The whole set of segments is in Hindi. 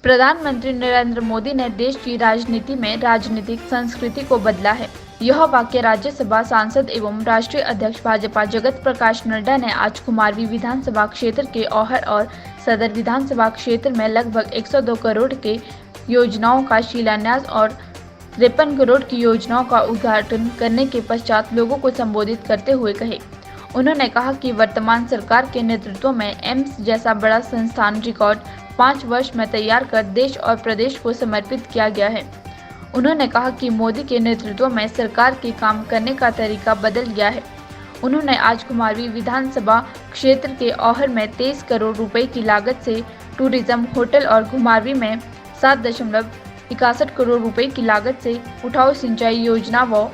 प्रधानमंत्री नरेंद्र मोदी ने देश की राजनीति में राजनीतिक संस्कृति को बदला है। यह वाक्य राज्यसभा सांसद एवं राष्ट्रीय अध्यक्ष भाजपा जगत प्रकाश नड्डा ने आज कुमारवी विधानसभा क्षेत्र के औहर और सदर विधानसभा क्षेत्र में लगभग 102 करोड़ के योजनाओं का शिलान्यास और 53 करोड़ की योजनाओं का उद्घाटन करने के पश्चात लोगों को संबोधित करते हुए कहे। उन्होंने कहा कि वर्तमान सरकार के नेतृत्व में एम्स जैसा बड़ा संस्थान रिकॉर्ड 5 वर्ष में तैयार कर देश और प्रदेश को समर्पित किया गया है। उन्होंने कहा कि मोदी के नेतृत्व में सरकार के काम करने का तरीका बदल गया है। उन्होंने आज कुमारवी विधानसभा क्षेत्र के औहर में 23 करोड़ रुपए की लागत से टूरिज्म होटल और घुमारवी में 7.61 करोड़ रुपए की लागत से उठाऊ सिंचाई योजना व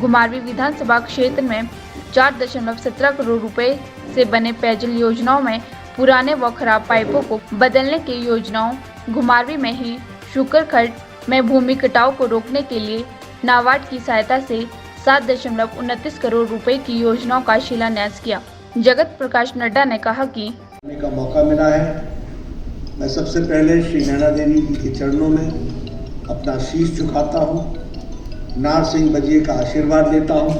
घुमारवी विधानसभा क्षेत्र में 4.17 करोड़ रुपए से बने पेयजल योजनाओं में पुराने व खराब पाइपों को बदलने की योजनाओं, घुमारवी में ही शुकरखड में भूमि कटाव को रोकने के लिए नाबार्ड की सहायता से 7.29 करोड़ रुपए की योजनाओं का शिलान्यास किया। जगत प्रकाश नड्डा ने कहा कि का मौका मिला है। मैं सबसे पहले श्री नैना देवी जी के चरणों में अपना शीश झुकाता हूँ, नार सिंह बजिए का आशीर्वाद लेता हूँ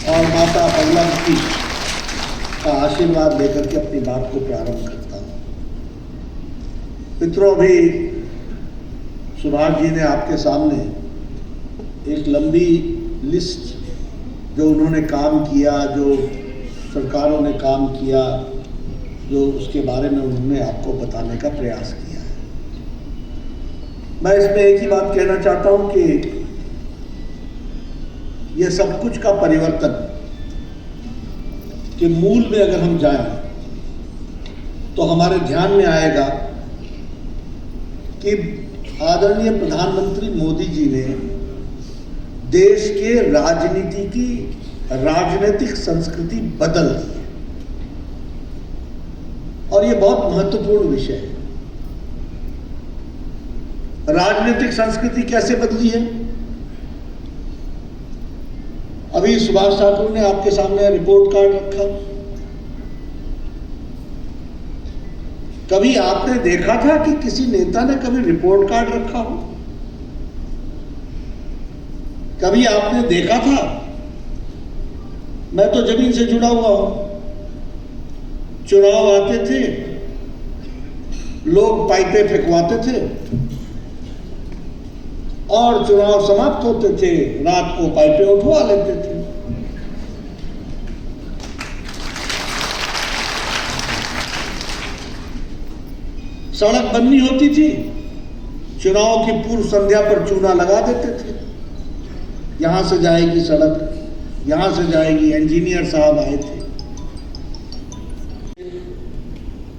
और माता बगलामुखी का आशीर्वाद लेकर के अपनी बात को प्रारंभ करता हूँ। मित्रों, अभी सुभाष जी ने आपके सामने एक लंबी लिस्ट जो उन्होंने काम किया, जो सरकारों ने काम किया, जो उसके बारे में उन्होंने आपको बताने का प्रयास किया है। मैं इसमें एक ही बात कहना चाहता हूं कि यह सब कुछ का परिवर्तन के मूल में अगर हम जाएं तो हमारे ध्यान में आएगा कि आदरणीय प्रधानमंत्री मोदी जी ने देश के राजनीति की राजनीतिक संस्कृति बदल दी है और यह बहुत महत्वपूर्ण विषय है। राजनीतिक संस्कृति कैसे बदली है? अभी सुभाष ठाकुर ने आपके सामने रिपोर्ट कार्ड रखा। कभी आपने देखा था कि किसी नेता ने कभी रिपोर्ट कार्ड रखा हो? कभी आपने देखा था? मैं तो जमीन से जुड़ा हुआ हूं। चुनाव आते थे, लोग पाइपें फेंकवाते थे और चुनाव समाप्त होते थे, रात को पाइपें उठवा लेते थे। सड़क बननी होती थी, चुनाव की पूर्व संध्या पर चूना लगा देते थे। यहां से जाएगी सड़क, यहां से जाएगी। इंजीनियर साहब आए थे।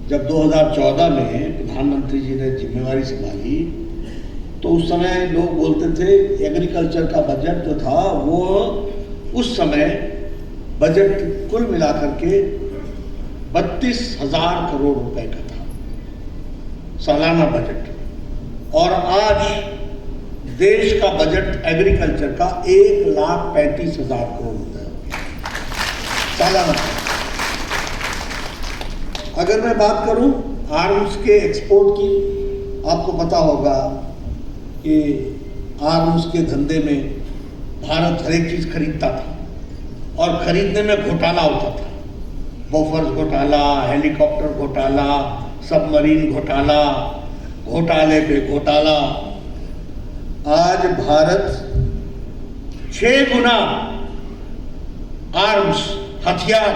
जब 2014 में प्रधानमंत्री जी ने जिम्मेवारी संभाली तो उस समय लोग बोलते थे एग्रीकल्चर का बजट जो था वो उस समय बजट कुल मिलाकर के 32,000 करोड़ रुपए का था, सालाना बजट। और आज देश का बजट एग्रीकल्चर का 1,35,000 करोड़ रुपए सालाना। अगर मैं बात करूं आर्म्स के एक्सपोर्ट की, आपको पता होगा कि आर्म्स के धंधे में भारत हर एक चीज खरीदता था और खरीदने में घोटाला होता था। बोफर्स घोटाला, हेलीकॉप्टर घोटाला, सबमरीन घोटाला, घोटाले पे घोटाला। आज भारत 6 गुना आर्म्स, हथियार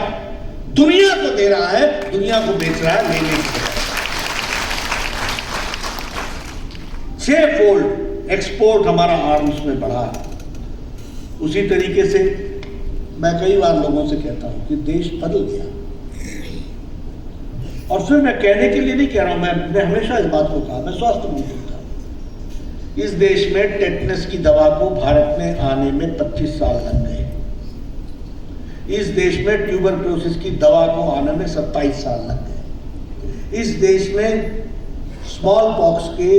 दुनिया को दे रहा है, दुनिया को बेच रहा है, लेने के लिए। 6 फोल्ड एक्सपोर्ट हमारा आर्म्स में बढ़ा है। उसी तरीके से मैं कई बार लोगों से कहता हूं कि देश बदल गया। और फिर मैं कहने के लिए नहीं कह रहा हूं, मैं हमेशा इस बात को कहा, मैं स्वास्थ्य मंत्री था। इस देश में टेटनस की दवा को भारत में आने में 25 साल लग गए। इस देश में ट्यूबरक्लोसिस की दवा को आने में 27 साल लग गए। इस देश में स्मॉल पॉक्स के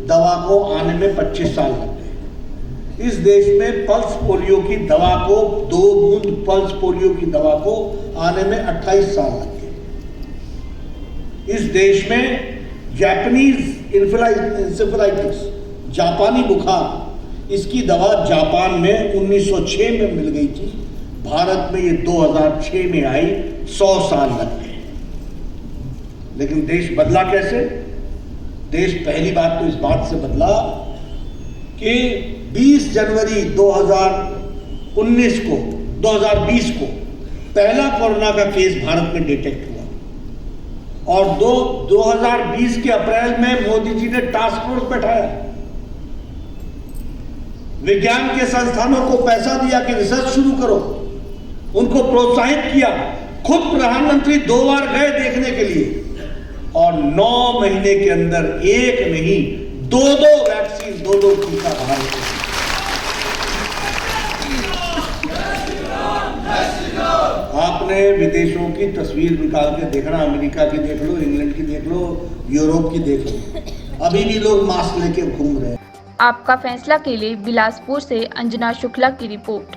दवा को आने में 25 साल लग गए। इस देश में पल्स पोलियो की दवा को, 2 बूंद पल्स पोलियो की दवा को आने में 28 साल लग गए। इस देश में जापानीज इंसेफेलाइटिस, जापानी बुखार, इसकी दवा जापान में 1906 में मिल गई थी, भारत में ये 2006 में आई, 100 साल लग गए। लेकिन देश बदला कैसे? देश पहली बात तो इस बात से बदला कि 20 जनवरी 2020 को पहला कोरोना का केस भारत में डिटेक्ट हुआ और 2020 के अप्रैल में मोदी जी ने टास्क फोर्स बैठाया, विज्ञान के संस्थानों को पैसा दिया कि रिसर्च शुरू करो, उनको प्रोत्साहित किया, खुद प्रधानमंत्री 2 बार गए देखने के लिए और 9 महीने के अंदर एक नहीं 2 वैक्सीन, 2 टीका भारत को। आपने विदेशों की तस्वीर निकाल के देखना, अमेरिका की देख लो, इंग्लैंड की देख लो, यूरोप की देख लो, अभी भी लोग मास्क लेके घूम रहे हैं। आपका फैसला के लिए बिलासपुर से अंजना शुक्ला की रिपोर्ट।